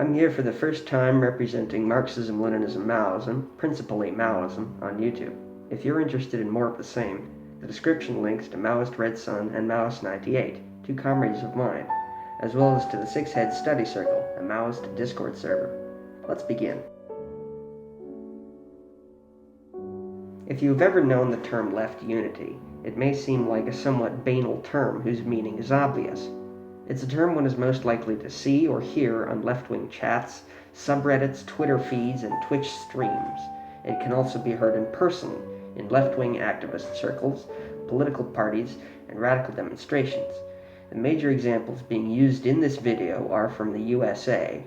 I'm here for the first time representing Marxism-leninism-maoism, principally Maoism, on YouTube. If you're interested in more of the same, the description links to Maoist Red Sun and Maoist 98, two comrades of mine, as well as to the Six Heads Study Circle, a Maoist Discord server. Let's begin. If you've ever known the term left unity, it may seem like a somewhat banal term whose meaning is obvious. It's a term one is most likely to see or hear on left-wing chats, subreddits, Twitter feeds, and Twitch streams. It can also be heard in person, in left-wing activist circles, political parties, and radical demonstrations. The major examples being used in this video are from the USA.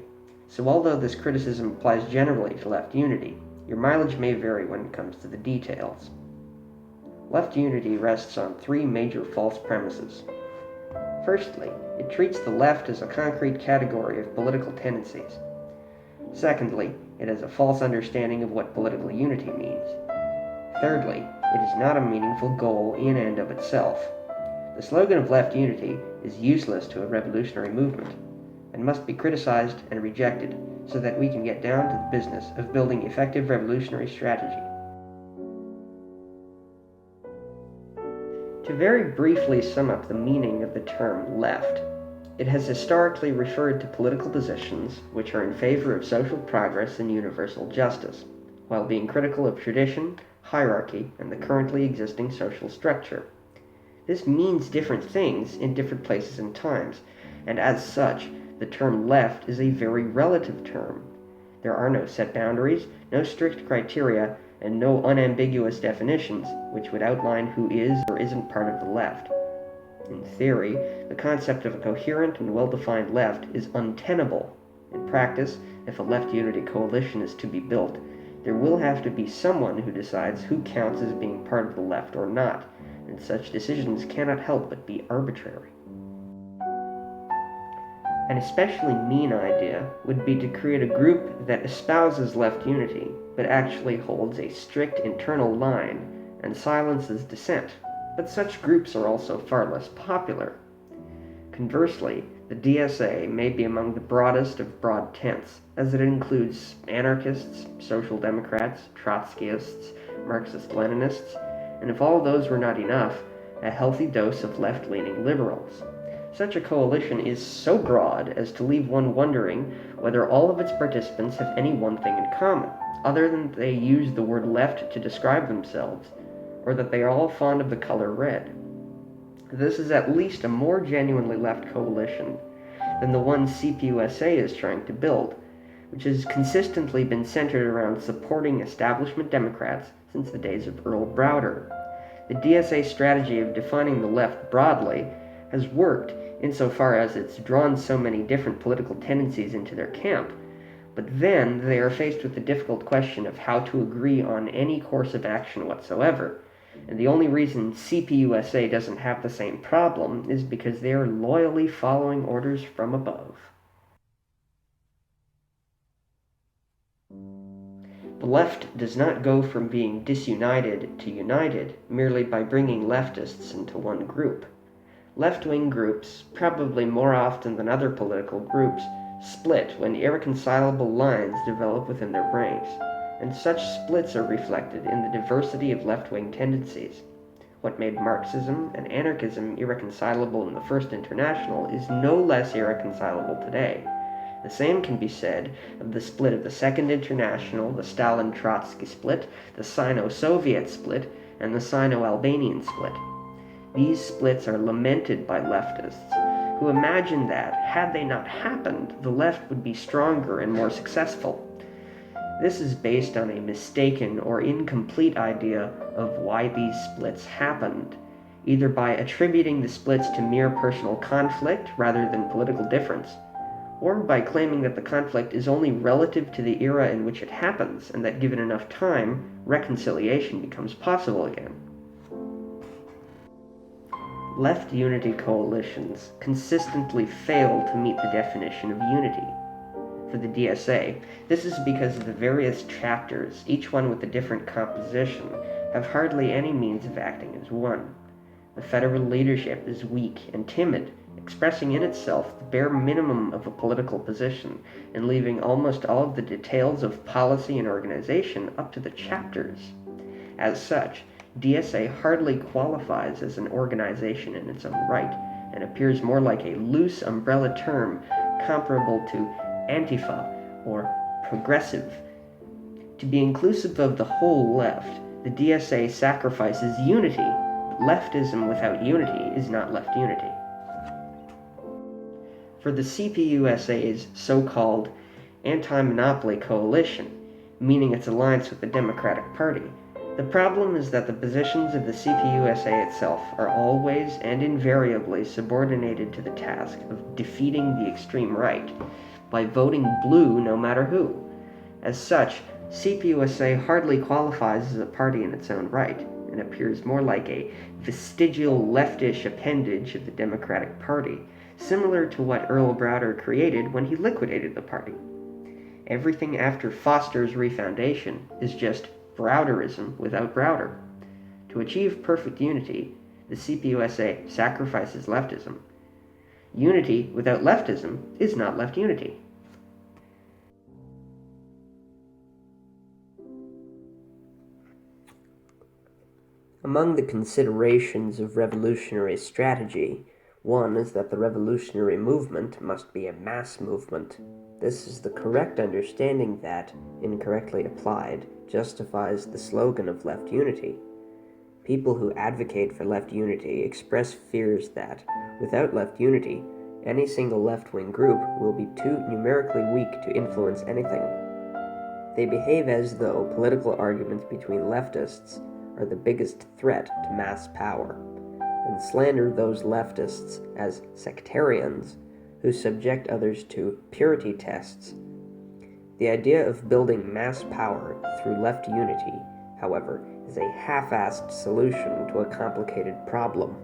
So although this criticism applies generally to left unity, your mileage may vary when it comes to the details. Left unity rests on three major false premises. Firstly, it treats the left as a concrete category of political tendencies. Secondly, it has a false understanding of what political unity means. Thirdly, it is not a meaningful goal in and of itself. The slogan of left unity is useless to a revolutionary movement, and must be criticized and rejected so that we can get down to the business of building effective revolutionary strategy. To very briefly sum up the meaning of the term left, it has historically referred to political positions which are in favor of social progress and universal justice, while being critical of tradition, hierarchy, and the currently existing social structure. This means different things in different places and times, and as such, the term left is a very relative term. There are no set boundaries, no strict criteria, and no unambiguous definitions which would outline who is or isn't part of the left. In theory, the concept of a coherent and well-defined left is untenable. In practice, if a left unity coalition is to be built, there will have to be someone who decides who counts as being part of the left or not, and such decisions cannot help but be arbitrary. An especially mean idea would be to create a group that espouses left unity, but actually holds a strict internal line and silences dissent. But such groups are also far less popular. Conversely, the DSA may be among the broadest of broad tents, as it includes anarchists, social democrats, Trotskyists, Marxist-Leninists, and if all those were not enough, a healthy dose of left-leaning liberals. Such a coalition is so broad as to leave one wondering whether all of its participants have any one thing in common, other than they use the word left to describe themselves, or that they are all fond of the color red. This is at least a more genuinely left coalition than the one CPUSA is trying to build, which has consistently been centered around supporting establishment Democrats since the days of Earl Browder. The DSA strategy of defining the left broadly has worked insofar as it's drawn so many different political tendencies into their camp, but then they are faced with the difficult question of how to agree on any course of action whatsoever. And the only reason CPUSA doesn't have the same problem is because they are loyally following orders from above. The left does not go from being disunited to united merely by bringing leftists into one group. Left-wing groups, probably more often than other political groups, split when irreconcilable lines develop within their ranks, and such splits are reflected in the diversity of left-wing tendencies. What made Marxism and anarchism irreconcilable in the First International is no less irreconcilable today. The same can be said of the split of the Second International, the Stalin-Trotsky split, the Sino-Soviet split, and the Sino-Albanian split. These splits are lamented by leftists, who imagine that, had they not happened, the left would be stronger and more successful. This is based on a mistaken or incomplete idea of why these splits happened, either by attributing the splits to mere personal conflict rather than political difference, or by claiming that the conflict is only relative to the era in which it happens, and that given enough time, reconciliation becomes possible again. Left unity coalitions consistently fail to meet the definition of unity. For the DSA, this is because the various chapters, each one with a different composition, have hardly any means of acting as one. The federal leadership is weak and timid, expressing in itself the bare minimum of a political position and leaving almost all of the details of policy and organization up to the chapters. As such, DSA hardly qualifies as an organization in its own right, and appears more like a loose umbrella term comparable to Antifa or progressive. To be inclusive of the whole left, the DSA sacrifices unity, but leftism without unity is not left unity. For the CPUSA's so-called anti-monopoly coalition, meaning its alliance with the Democratic Party, the problem is that the positions of the CPUSA itself are always and invariably subordinated to the task of defeating the extreme right by voting blue no matter who. As such, CPUSA hardly qualifies as a party in its own right, and appears more like a vestigial leftish appendage of the Democratic Party, similar to what Earl Browder created when he liquidated the party. Everything after Foster's refoundation is just Browderism without Browder. To achieve perfect unity, the CPUSA sacrifices leftism. Unity without leftism is not left unity. Among the considerations of revolutionary strategy, one is that the revolutionary movement must be a mass movement. This is the correct understanding that, incorrectly applied, justifies the slogan of left unity. People who advocate for left unity express fears that, without left unity, any single left-wing group will be too numerically weak to influence anything. They behave as though political arguments between leftists are the biggest threat to mass power, and slander those leftists as sectarians who subject others to purity tests. The idea of building mass power through left unity, however, is a half-assed solution to a complicated problem.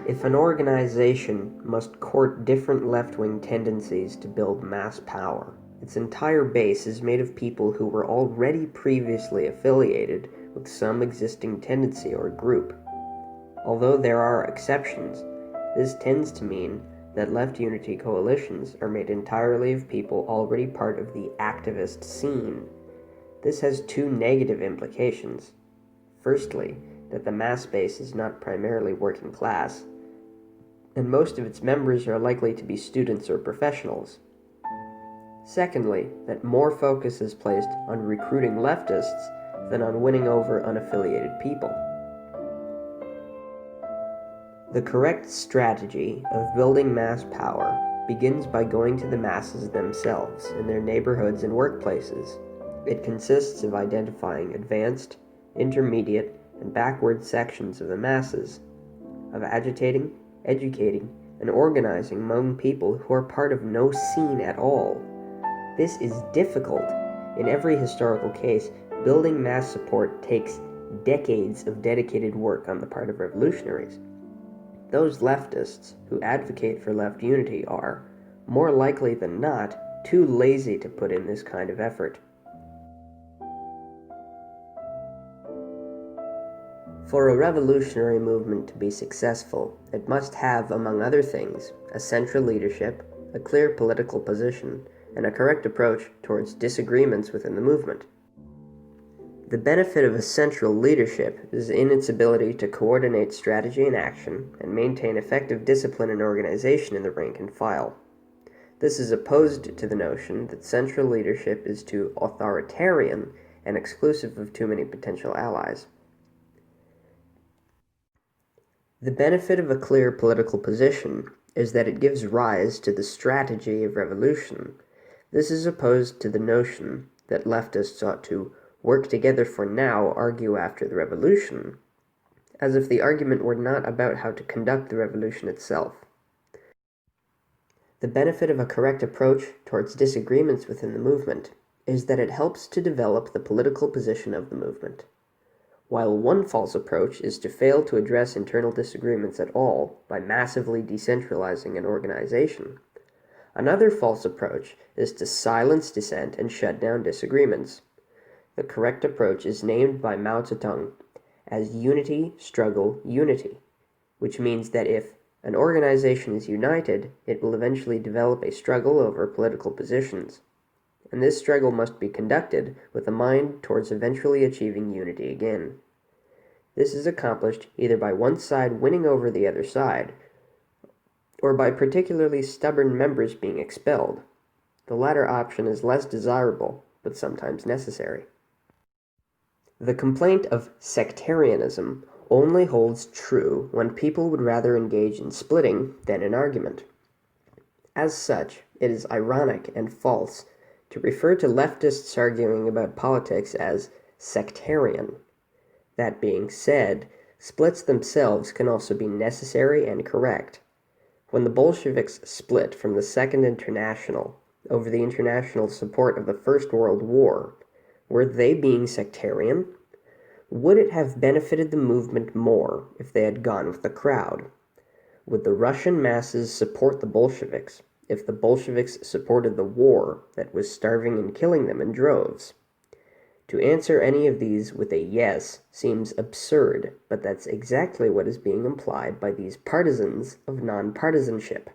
If an organization must court different left-wing tendencies to build mass power, its entire base is made of people who were already previously affiliated with some existing tendency or group. Although there are exceptions, this tends to mean that left unity coalitions are made entirely of people already part of the activist scene. This has two negative implications. Firstly, that the mass base is not primarily working class, and most of its members are likely to be students or professionals. Secondly, that more focus is placed on recruiting leftists than on winning over unaffiliated people. The correct strategy of building mass power begins by going to the masses themselves in their neighborhoods and workplaces. It consists of identifying advanced, intermediate, and backward sections of the masses, of agitating, educating, and organizing among people who are part of no scene at all. This is difficult. In every historical case, building mass support takes decades of dedicated work on the part of revolutionaries. Those leftists who advocate for left unity are, more likely than not, too lazy to put in this kind of effort. For a revolutionary movement to be successful, it must have, among other things, a central leadership, a clear political position, and a correct approach towards disagreements within the movement. The benefit of a central leadership is in its ability to coordinate strategy and action and maintain effective discipline and organization in the rank and file. This is opposed to the notion that central leadership is too authoritarian and exclusive of too many potential allies. The benefit of a clear political position is that it gives rise to the strategy of revolution. This is opposed to the notion that leftists ought to work together for now, argue after the revolution, as if the argument were not about how to conduct the revolution itself. The benefit of a correct approach towards disagreements within the movement is that it helps to develop the political position of the movement. While one false approach is to fail to address internal disagreements at all by massively decentralizing an organization, another false approach is to silence dissent and shut down disagreements. The correct approach is named by Mao Zedong as unity, struggle, unity, which means that if an organization is united, it will eventually develop a struggle over political positions. And this struggle must be conducted with a mind towards eventually achieving unity again. This is accomplished either by one side winning over the other side, or by particularly stubborn members being expelled. The latter option is less desirable, but sometimes necessary. The complaint of sectarianism only holds true when people would rather engage in splitting than in argument. As such, it is ironic and false to refer to leftists arguing about politics as sectarian. That being said, splits themselves can also be necessary and correct. When the Bolsheviks split from the Second International over the international support of the First World War, were they being sectarian? Would it have benefited the movement more if they had gone with the crowd? Would the Russian masses support the Bolsheviks if the Bolsheviks supported the war that was starving and killing them in droves? To answer any of these with a yes seems absurd, but that's exactly what is being implied by these partisans of nonpartisanship.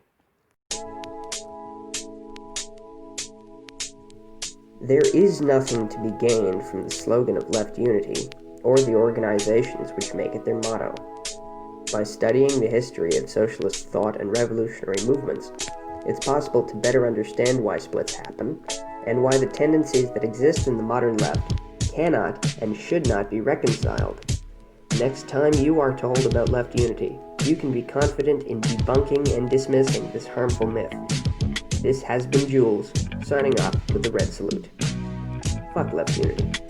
There is nothing to be gained from the slogan of left unity, or the organizations which make it their motto. By studying the history of socialist thought and revolutionary movements, it's possible to better understand why splits happen, and why the tendencies that exist in the modern left cannot and should not be reconciled. Next time you are told about left unity, you can be confident in debunking and dismissing this harmful myth. This has been Jules, signing off with the red salute. Fuck left unity.